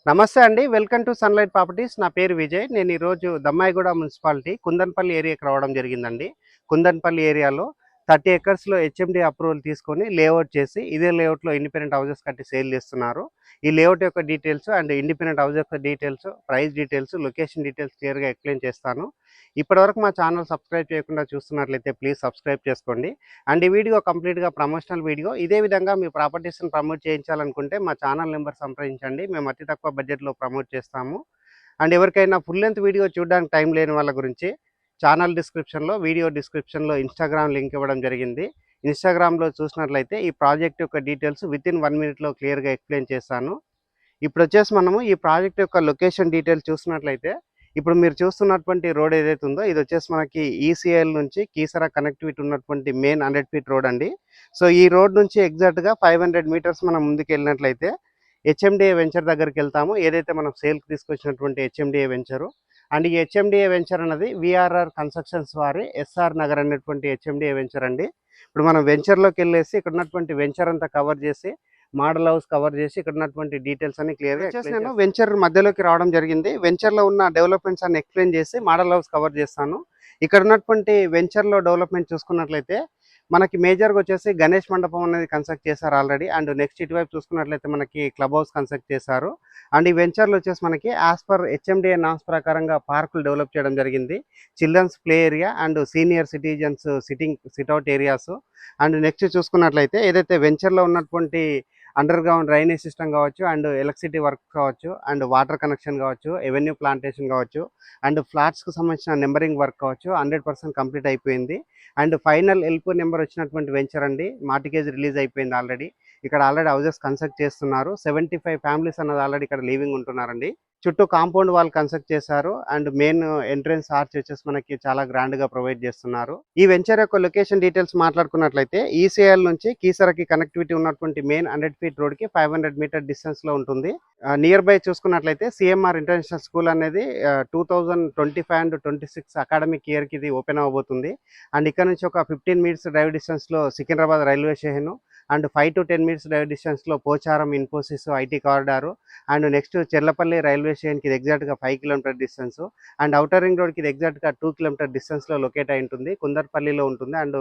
నమస్తే అండి. Welcome to sunlight properties. నా పేరు విజయ్. నేను ఈరోజు దమ్మాయిగూడ మున్సిపాలిటీ కుందన్పల్లి ఏరియాకి రావడం జరిగిందండి. కుందన్పల్లి ఏరియాలో 30 ఎకర్స్‌లో హెచ్ఎండీ అప్రూవల్ తీసుకొని లేఅవుట్ చేసి, ఇదే లేఅవుట్‌లో ఇండిపెండెంట్ హౌసెస్ కట్టి సేల్ చేస్తున్నారు. ఈ లేఅవుట్ యొక్క డీటెయిల్స్ అండ్ ఇండిపెండెంట్ హౌస్ యొక్క details, price details, location details క్లియర్‌గా ఎక్స్‌ప్లెయిన్ చేస్తాను. ఇప్పటివరకు మా ఛానల్ సబ్స్క్రైబ్ చేయకుండా చూస్తున్నట్లయితే ప్లీజ్ సబ్స్క్రైబ్ చేసుకోండి. అండ్ ఈ వీడియో కంప్లీట్‌గా ప్రమోషనల్ వీడియో. ఇదే విధంగా మీ ప్రాపర్టీస్‌ని ప్రమోట్ చేయించాలనుకుంటే మా ఛానల్ నెంబర్ సంప్రదించండి. మేము అతి తక్కువ బడ్జెట్‌లో ప్రమోట్ చేస్తాము. అండ్ ఎవరికైనా ఫుల్ లెంత్ వీడియో చూడడానికి టైం లేని వాళ్ళ గురించి ఛానల్ డిస్క్రిప్షన్లో, వీడియో డిస్క్రిప్షన్లో ఇన్‌స్టాగ్రామ్ లింక్ ఇవ్వడం జరిగింది. ఇన్‌స్టాగ్రామ్‌లో చూసినట్లయితే ఈ ప్రాజెక్ట్ యొక్క డీటెయిల్స్ వితిన్ 1 మినిట్‌లో క్లియర్‌గా ఎక్స్‌ప్లెయిన్ చేస్తాను. ఇప్పుడొచ్చేసి మనము ఈ ప్రాజెక్ట్ యొక్క లొకేషన్ డీటెయిల్స్ చూసినట్లయితే, ఇప్పుడు మీరు చూస్తున్నటువంటి రోడ్ ఏదైతే ఉందో ఇదొచ్చేసి మనకి ఈసీఐఎల్ నుంచి కీసరా కనెక్టివిటీ ఉన్నటువంటి మెయిన్ 100 ఫీట్ రోడ్ అండి. సో ఈ రోడ్ నుంచి ఎగ్జాక్ట్‌గా 500 మీటర్స్ మనం ముందుకెళ్ళినట్లయితే హెచ్ఎండిఏ వెంచర్ దగ్గరికెళ్తాము. ఏదైతే మనం సేల్‌కి తీసుకొచ్చినటువంటి హెచ్ఎండిఏ వెంచరు. అండ్ ఈ హెచ్ఎండిఏ వెంచర్ అన్నది వీఆర్ఆర్ కన్స్ట్రక్షన్స్ వారి ఎస్ఆర్ నగర్ అనేటువంటి హెచ్ఎండిఏ వెంచర్ అండి. ఇప్పుడు మనం వెంచర్‌లోకెళ్ళేసి ఇక్కడ ఉన్నటువంటి వెంచర్ అంతా కవర్ చేసి, మోడల్ హౌస్ కవర్ చేసి ఇక్కడ ఉన్నటువంటి డీటెయిల్స్ అన్ని క్లియర్‌గా నేను వెంచర్ మధ్యలోకి రావడం జరిగింది. వెంచర్‌లో ఉన్న డెవలప్‌మెంట్స్ అన్ని ఎక్స్‌ప్లెయిన్ చేసి మోడల్ హౌస్ కవర్ చేస్తాను. ఇక్కడ ఉన్నటువంటి వెంచర్‌లో డెవలప్‌మెంట్ చూసుకున్నట్లయితే మనకి మేజర్‌గా వచ్చేసి గణేష్ మండపం అనేది కన్స్ట్రక్ట్ చేశారు ఆల్రెడీ. అండ్ నెక్స్ట్ ఇటువైపు చూసుకున్నట్లయితే మనకి క్లబ్ హౌస్ కన్స్ట్రక్ట్ చేశారు. అండ్ ఈ వెంచర్‌లో వచ్చేసి మనకి యాస్ పర్ హెచ్ఎండిఏ నామ్స్ ప్రకారంగా పార్కులు డెవలప్ చేయడం జరిగింది. Childrens play area and senior citizens sit out areas. And next చూసుకున్నట్లయితే ఏదైతే వెంచర్‌లో ఉన్నటువంటి అండర్ గ్రౌండ్ డ్రైనేజ్ సిస్టమ్ కావచ్చు, అండ్ ఎలక్ట్రిసిటీ వర్క్ కావచ్చు, అండ్ వాటర్ కనెక్షన్ కావచ్చు, ఎవెన్యూ ప్లాంటేషన్ కావచ్చు, అండ్ ఫ్లాట్స్‌కు సంబంధించిన నెంబరింగ్ వర్క్ కావచ్చు 100% కంప్లీట్ అయిపోయింది. అండ్ ఫైనల్ ఎల్పో నెంబర్ వచ్చినటువంటి వెంచర్ అండి. మార్టిగేజ్ రిలీజ్ అయిపోయింది ఆల్రెడీ. ఇక్కడ ఆల్రెడీ హౌసెస్ కన్స్ట్రక్ట్ చేస్తున్నారు. 75 ఫ్యామిలీస్ అన్నది ఆల్రెడీ ఇక్కడ లివింగ్ ఉంటున్నారండి. చుట్టూ కాంపౌండ్ వాల్ కన్స్ట్రక్ట్ చేశారు. అండ్ మెయిన్ ఎంట్రన్స్ ఆర్చ్ వచ్చేసి మనకి చాలా గ్రాండ్‌గా ప్రొవైడ్ చేస్తున్నారు. ఈ వెంచర్ యొక్క లొకేషన్ డీటెయిల్స్ మాట్లాడుకున్నట్లయితే ఈసీఐఎల్ నుంచి కీసరాకి కనెక్టివిటీ ఉన్నటువంటి మెయిన్ 100 ఫీట్ రోడ్‌కి 500 మీటర్ డిస్టెన్స్‌లో ఉంటుంది. నియర్ బై చూసుకున్నట్లయితే సీఎంఆర్ ఇంటర్నేషనల్ స్కూల్ అనేది 2025 అండ్ 26 అకాడమిక్ ఇయర్‌కి ఇది ఓపెన్ అవ్వబోతుంది. అండ్ ఇక్కడ నుంచి ఒక 15 మినిట్స్ డ్రైవ్ డిస్టెన్స్‌లో Secunderabad railway station, and 5 to 10 minutes drive డిస్టెన్స్‌లో Pocharam Infosys IT corridor, and next Cherlapalli railway స్టేషన్‌కి ఇది ఎగ్జాక్ట్‌గా 5 kilometre distance, and outer ring రోడ్‌కి ఇది ఎగ్జాక్ట్‌గా 2 కిలోమీటర్ డిస్టెన్స్‌లో లొకేట్ అయి ఉంటుంది. కుందర్పల్లిలో ఉంటుంది. అండ్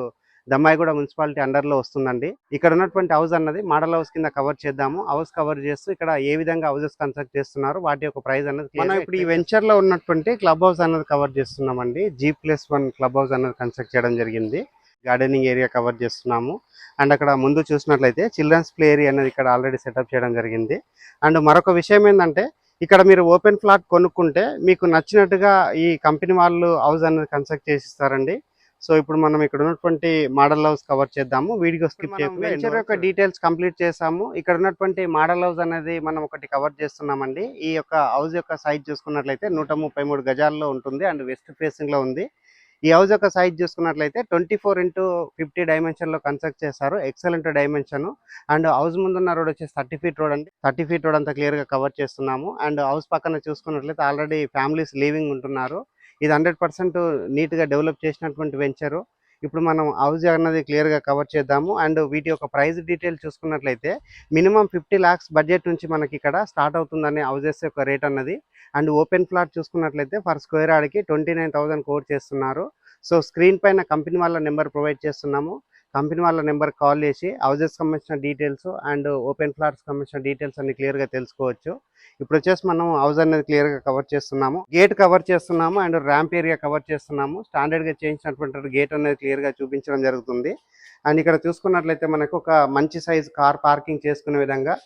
దమ్మాయిగూడ మున్సిపాలిటీ అండర్‌లో వస్తుందండి. ఇక్కడ ఉన్నటువంటి హౌస్ అన్నది మోడల్ హౌస్ కింద కవర్ చేద్దాము. హౌస్ కవర్ చేస్తూ ఇక్కడ ఏ విధంగా హౌసెస్ కన్స్ట్రక్ట్ చేస్తున్నారు, వాటి యొక్క ప్రైస్ అన్నది మనం ఇప్పుడు ఈ వెంచర్‌లో ఉన్నటువంటి క్లబ్ హౌస్ అన్నది కవర్ చేస్తున్నామండి. G+1 క్లబ్ హౌస్ అన్నది కన్స్ట్రక్ట్ చేయడం జరిగింది. గార్డెనింగ్ ఏరియా కవర్ చేస్తున్నాము. అండ్ అక్కడ ముందు చూసినట్లయితే చిల్డ్రన్స్ ప్లే ఏరియా అనేది ఇక్కడ ఆల్రెడీ సెటప్ చేయడం జరిగింది. అండ్ మరొక విషయం ఏంటంటే ఇక్కడ మీరు ఓపెన్ ఫ్లాట్ కొనుక్కుంటే మీకు నచ్చినట్టుగా ఈ కంపెనీ వాళ్ళు హౌస్ అనేది కన్స్ట్రక్ట్ చేసి ఇస్తారండి. సో ఇప్పుడు మనం ఇక్కడ ఉన్నటువంటి మోడల్ హౌస్ కవర్ చేద్దాము. వీడియో స్కిప్ చేయకుండా వెంచర్ యొక్క డీటెయిల్స్ కంప్లీట్ చేసాము. ఇక్కడ ఉన్నటువంటి మోడల్ హౌస్ అనేది మనం ఒకటి కవర్ చేస్తున్నామండి. ఈ యొక్క హౌస్ యొక్క సైజ్ చూసుకున్నట్లయితే 133 గజాల్లో ఉంటుంది. అండ్ వెస్ట్ ఫేసింగ్ లో ఉంది. ఈ హౌస్ యొక్క సైజ్ చూసుకున్నట్లయితే 24x50 డైమెన్షన్లో కన్స్ట్రక్ట్ చేశారు. Excellent dimension. అండ్ హౌస్ ముందున్న రోడ్ వచ్చేసి 30 ఫీట్ రోడ్ అండి. 30 ఫీట్ రోడ్ అంతా క్లియర్గా కవర్ చేస్తున్నాము. అండ్ హౌస్ పక్కన చూసుకున్నట్లయితే ఆల్రెడీ ఫ్యామిలీస్ లివింగ్ ఉంటున్నారు. ఇది 100% నీట్గా డెవలప్ చేసినటువంటి వెంచరు. ఇప్పుడు మనం హౌస్ అన్నది క్లియర్గా కవర్ చేద్దాము. అండ్ వీటి యొక్క ప్రైస్ డీటెయిల్ చూసుకున్నట్లయితే మినిమం 50 lakhs బడ్జెట్ నుంచి మనకి ఇక్కడ స్టార్ట్ అవుతుందనే హౌసెస్ యొక్క రేట్ అన్నది. అండ్ ఓపెన్ ఫ్లాట్ చూసుకున్నట్లయితే ఫర్ స్క్వేర్ యార్డ్కి 29,000 కోట్ చేస్తున్నారు. సో స్క్రీన్ పైన కంపెనీ వాళ్ళ నెంబర్ ప్రొవైడ్ చేస్తున్నాము. కంపెనీ వాళ్ళ నెంబర్ కాల్ చేసి హౌసెస్ సంబంధించిన డీటెయిల్స్ అండ్ ఓపెన్ ఫ్లాట్స్ సంబంధించిన డీటెయిల్స్ అన్ని క్లియర్గా తెలుసుకోవచ్చు. ఇప్పుడు వచ్చేసి మనం హౌస్ అనేది క్లియర్గా కవర్ చేస్తున్నాము. గేట్ కవర్ చేస్తున్నాము అండ్ ర్యాంప్ ఏరియా కవర్ చేస్తున్నాము. స్టాండర్డ్గా చేయించినటువంటి గేట్ అనేది క్లియర్గా చూపించడం జరుగుతుంది. అండ్ ఇక్కడ చూసుకున్నట్లయితే మనకు ఒక మంచి సైజ్ కార్ పార్కింగ్ చేసుకునే విధంగా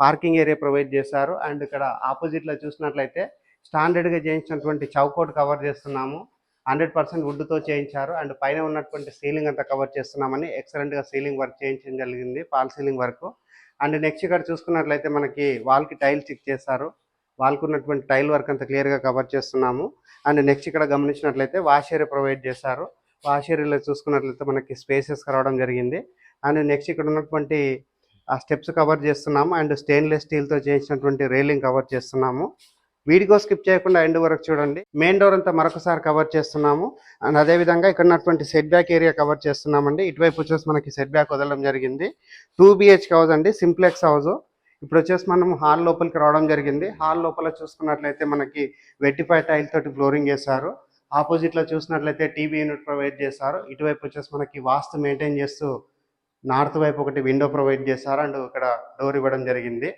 పార్కింగ్ ఏరియా ప్రొవైడ్ చేశారు. అండ్ ఇక్కడ ఆపోజిట్లో చూసినట్లయితే స్టాండర్డ్గా చేయించినటువంటి చౌకోట్ కవర్ చేస్తున్నాము. 100% వుడ్తో చేయించారు. అండ్ పైన ఉన్నటువంటి సీలింగ్ అంతా కవర్ చేస్తున్నామని ఎక్సలెంట్గా సీలింగ్ వర్క్ చేయించడం జరిగింది. Fall ceiling work. And next ఇక్కడ చూసుకున్నట్లయితే మనకి వాల్కి టైల్ చెక్ చేశారు. వాల్కి ఉన్నటువంటి టైల్ వర్క్ అంతా క్లియర్గా కవర్ చేస్తున్నాము. అండ్ నెక్స్ట్ ఇక్కడ గమనించినట్లయితే వాష్ ఏరియా ప్రొవైడ్ చేశారు. వాష్ ఏరియాలో చూసుకున్నట్లయితే మనకి స్పేసెస్ రావడం జరిగింది. అండ్ నెక్స్ట్ ఇక్కడ ఉన్నటువంటి ఆ స్టెప్స్ కవర్ చేస్తున్నాము. అండ్ స్టెయిన్లెస్ స్టీల్తో చేయించినటువంటి రైలింగ్ కవర్ చేస్తున్నాము. వీడియో స్కిప్ చేయకుండా ఎండ్ వరకు చూడండి. మెయిన్ డోర్ అంతా మరొకసారి కవర్ చేస్తున్నాము. అండ్ అదేవిధంగా ఇక్కడ ఉన్నటువంటి సెట్ బ్యాక్ ఏరియా కవర్ చేస్తున్నామండి. ఇటువైపు వచ్చేసి మనకి సెట్ బ్యాక్ వదలడం జరిగింది. 2 BHK హౌస్ అండి, సింప్లెక్స్ హౌస్. ఇప్పుడు వచ్చేసి మనం హాల్ లోపలికి రావడం జరిగింది. హాల్ లోపల చూసుకున్నట్లయితే మనకి వెట్టిఫై టైల్ తోటి ఫ్లోరింగ్ చేశారు. ఆపోజిట్లో చూసినట్లయితే టీవీ యూనిట్ ప్రొవైడ్ చేశారు. ఇటువైపు వచ్చేసి మనకి వాస్తు మెయింటైన్ చేస్తూ నార్త్ వైపు ఒకటి విండో ప్రొవైడ్ చేశారు అండ్ ఇక్కడ డోర్ ఇవ్వడం జరిగింది.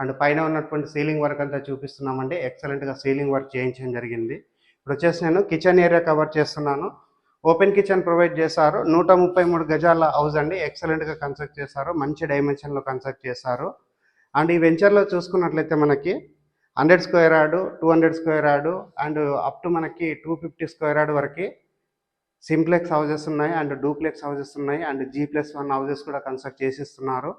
అండ్ పైన ఉన్నటువంటి సీలింగ్ వర్క్ అంతా చూపిస్తున్నామండి. ఎక్సలెంట్గా సీలింగ్ వర్క్ చేయించడం జరిగింది. ఇప్పుడు వచ్చేసి నేను కిచెన్ ఏరియా కవర్ చేస్తున్నాను. ఓపెన్ కిచెన్ ప్రొవైడ్ చేశారు. 133 గజాల హౌస్ అండి. ఎక్సలెంట్గా కన్స్ట్రక్ట్ చేశారు. మంచి డైమెన్షన్లో కన్స్ట్రక్ట్ చేశారు. అండ్ ఈ వెంచర్లో చూసుకున్నట్లయితే మనకి 100 square yard, 200 square yard and up to మనకి 250 స్క్వేర్ యార్డ్ వరకు సింప్లెక్స్ హౌజెస్ ఉన్నాయి అండ్ డూప్లెక్స్ హౌజెస్ ఉన్నాయి అండ్ G+1 హౌజెస్ కూడా కన్స్ట్రక్ట్ చేసిస్తున్నారు.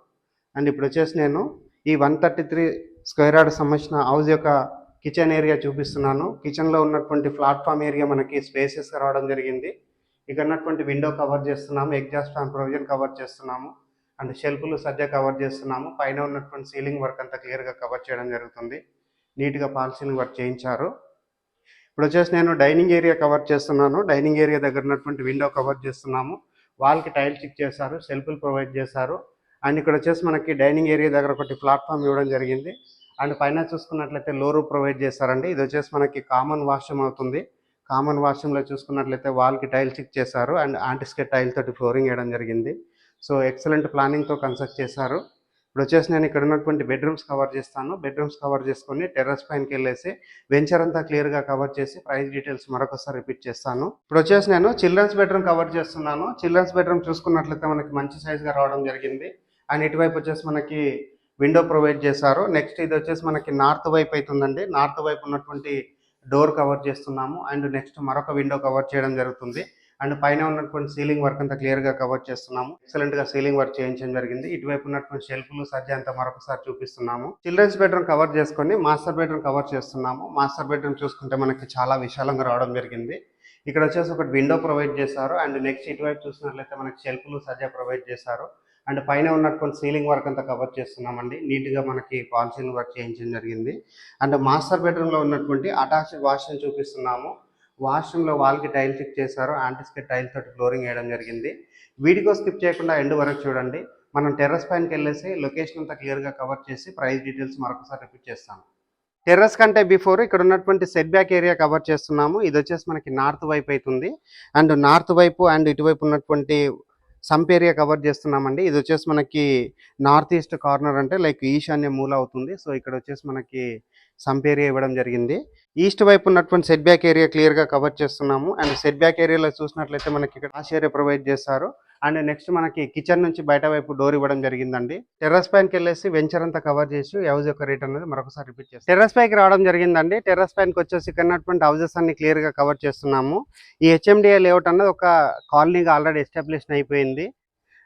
అండ్ ఇప్పుడు వచ్చేసి నేను ఈ 133 స్క్వేర్ యార్డ్ సంబంధించిన హౌస్ యొక్క కిచెన్ ఏరియా చూపిస్తున్నాను. కిచెన్లో ఉన్నటువంటి ప్లాట్ఫామ్ ఏరియా మనకి స్పేసెస్గా రావడం జరిగింది. ఇక్కడ ఉన్నటువంటి విండో కవర్ చేస్తున్నాము, ఎగ్జాస్ట్ ఫ్యాన్ ప్రొవిజన్ కవర్ చేస్తున్నాము అండ్ షెల్ఫ్లు సజ్జా కవర్ చేస్తున్నాము. పైన ఉన్నటువంటి సీలింగ్ వర్క్ అంతా క్లియర్గా కవర్ చేయడం జరుగుతుంది. నీట్గా ఫాల్ సీలింగ్ వర్క్ చేయించారు. ఇప్పుడు వచ్చేసి నేను డైనింగ్ ఏరియా కవర్ చేస్తున్నాను. డైనింగ్ ఏరియా దగ్గర ఉన్నటువంటి విండో కవర్ చేస్తున్నాము. వాల్కి టైల్ చిక్ చేశారు, షెల్ఫ్లు ప్రొవైడ్ చేశారు అండ్ ఇక్కడ వచ్చేసి మనకి డైనింగ్ ఏరియా దగ్గర ఒకటి ప్లాట్ఫామ్ ఇవ్వడం జరిగింది అండ్ పైన చూసుకున్నట్లయితే లో రూఫ్ ప్రొవైడ్ చేశారండి. ఇది వచ్చేసి మనకి కామన్ వాష్రూమ్ అవుతుంది. కామన్ వాష్రూమ్లో చూసుకున్నట్లయితే వాల్కి టైల్ చిక్ చేశారు అండ్ యాంటిస్కెట్ టైల్ తోటి ఫ్లోరింగ్ వేయడం జరిగింది. సో ఎక్సలెంట్ ప్లానింగ్తో కన్స్ట్రక్ట్ చేశారు. ఇప్పుడు వచ్చేసి నేను ఇక్కడ ఉన్నటువంటి బెడ్రూమ్స్ కవర్ చేస్తాను. బెడ్రూమ్స్ కవర్ చేసుకొని టెర్రస్ పైనకి వెళ్ళేసి వెంచర్ అంతా క్లియర్గా కవర్ చేసి ప్రైస్ డీటెయిల్స్ మరొకసారి రిపీట్ చేస్తాను. ఇప్పుడు వచ్చేసి నేను చిల్డ్రన్స్ బెడ్రూమ్ కవర్ చేస్తున్నాను. చిల్డ్రన్స్ బెడ్రూమ్ చూసుకున్నట్లయితే మనకి మంచి సైజ్గా రావడం జరిగింది అండ్ ఇటువైపు వచ్చేసి మనకి విండో ప్రొవైడ్ చేశారు. నెక్స్ట్ ఇది వచ్చేసి మనకి నార్త్ వైపు అవుతుందండి. నార్త్ వైపు ఉన్నటువంటి డోర్ కవర్ చేస్తున్నాము అండ్ నెక్స్ట్ మరొక విండో కవర్ చేయడం జరుగుతుంది అండ్ పైన ఉన్నటువంటి సీలింగ్ వర్క్ అంతా క్లియర్గా కవర్ చేస్తున్నాము. ఎక్సలెంట్గా సీలింగ్ వర్క్ చేయించడం జరిగింది. ఇటువైపు ఉన్నటువంటి షెల్ఫ్లు సజ్జా అంతా మరొకసారి చూపిస్తున్నాము. చిల్డ్రన్స్ బెడ్రూమ్ కవర్ చేసుకొని మాస్టర్ బెడ్రూమ్ కవర్ చేస్తున్నాము. మాస్టర్ బెడ్రూమ్ చూసుకుంటే మనకి చాలా విశాలంగా రావడం జరిగింది. ఇక్కడ వచ్చేసి ఒకటి విండో ప్రొవైడ్ చేశారు అండ్ నెక్స్ట్ ఇటువైపు చూసినట్లయితే మనకి షెల్ఫ్లు సజ్జా ప్రొవైడ్ చేశారు అండ్ పైన ఉన్నటువంటి సీలింగ్ వర్క్ అంతా కవర్ చేస్తున్నామండి. నీట్గా మనకి ఫాల్ సీలింగ్ వర్క్ చేయించడం జరిగింది అండ్ మాస్టర్ బెడ్రూమ్లో ఉన్నటువంటి అటాచ్డ్ వాష్రూమ్ చూపిస్తున్నాము. వాష్రూమ్లో వాల్కి టైల్ చిక్ చేశారు, యాంటిస్కెట్ టైల్ తోటి ఫ్లోరింగ్ వేయడం జరిగింది. వీడియో స్కిప్ చేయకుండా ఎండ్ వరకు చూడండి. మనం టెర్రస్ పైనకి వెళ్ళేసి లొకేషన్ అంతా క్లియర్గా కవర్ చేసి ప్రైస్ డీటెయిల్స్ మరొకసారి రిపీట్ చేస్తాను. టెర్రస్ కంటే బిఫోర్ ఇక్కడ ఉన్నటువంటి సెట్ బ్యాక్ ఏరియా కవర్ చేస్తున్నాము. ఇది వచ్చేసి మనకి నార్త్ వైపు అవుతుంది అండ్ నార్త్ వైపు అండ్ ఇటువైపు ఉన్నటువంటి సంప్ ఏరియా కవర్ చేస్తున్నామండి. ఇది వచ్చేసి మనకి నార్త్ ఈస్ట్ కార్నర్ అంటే లైక్ ఈశాన్య మూల అవుతుంది. సో ఇక్కడ వచ్చేసి మనకి సంప్ ఏరియా ఇవ్వడం జరిగింది. ఈస్ట్ వైపు ఉన్నటువంటి సెట్ బ్యాక్ ఏరియా క్లియర్గా కవర్ చేస్తున్నాము అండ్ సెట్ బ్యాక్ ఏరియాలో చూసినట్లయితే మనకి ఇక్కడ వాష్ ఏరియా ప్రొవైడ్ చేస్తారు అండ్ నెక్స్ట్ మనకి కిచెన్ నుంచి బయట వైపు డోర్ ఇవ్వడం జరిగిందండి. టెర్రస్ పైనకి వెళ్ళేసి వెంచర్ అంతా కవర్ చేసి హౌస్ యొక్క రేట్ అనేది మరొకసారి రిపీట్ చేస్తాం. టెర్రస్ పైకి రావడం జరిగిందండి. టెర్రస్ పైనకి వచ్చేసి ఇక్కడ ఉన్నటువంటి హౌసెస్ అన్ని క్లియర్గా కవర్ చేస్తున్నాము. ఈ HMDA లేఅవుట్ అన్నది ఒక కాలనీగా ఆల్రెడీ ఎస్టాబ్లిష్ అయిపోయింది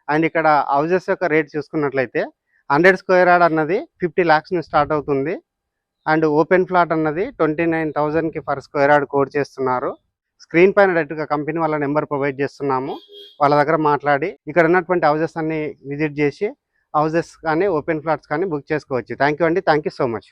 అండ్ ఇక్కడ హౌసెస్ యొక్క రేట్ చూసుకున్నట్లయితే 100 స్క్వేర్ యార్డ్ అన్నది 50 lakhs నుంచి స్టార్ట్ అవుతుంది అండ్ ఓపెన్ ఫ్లాట్ అన్నది 29,000కి పర్ స్క్వేర్ యార్డ్ కోడ్ చేస్తున్నారు. స్క్రీన్ పైన డైరెక్ట్గా కంపెనీ వాళ్ళ నెంబర్ ప్రొవైడ్ చేస్తున్నాము. వాళ్ళ దగ్గర మాట్లాడి ఇక్కడ ఉన్నటువంటి హౌసెస్ అన్ని విజిట్ చేసి హౌసెస్ కానీ ఓపెన్ ఫ్లాట్స్ కానీ బుక్ చేసుకోవచ్చు. థ్యాంక్ యూ అండి. Thank you so much.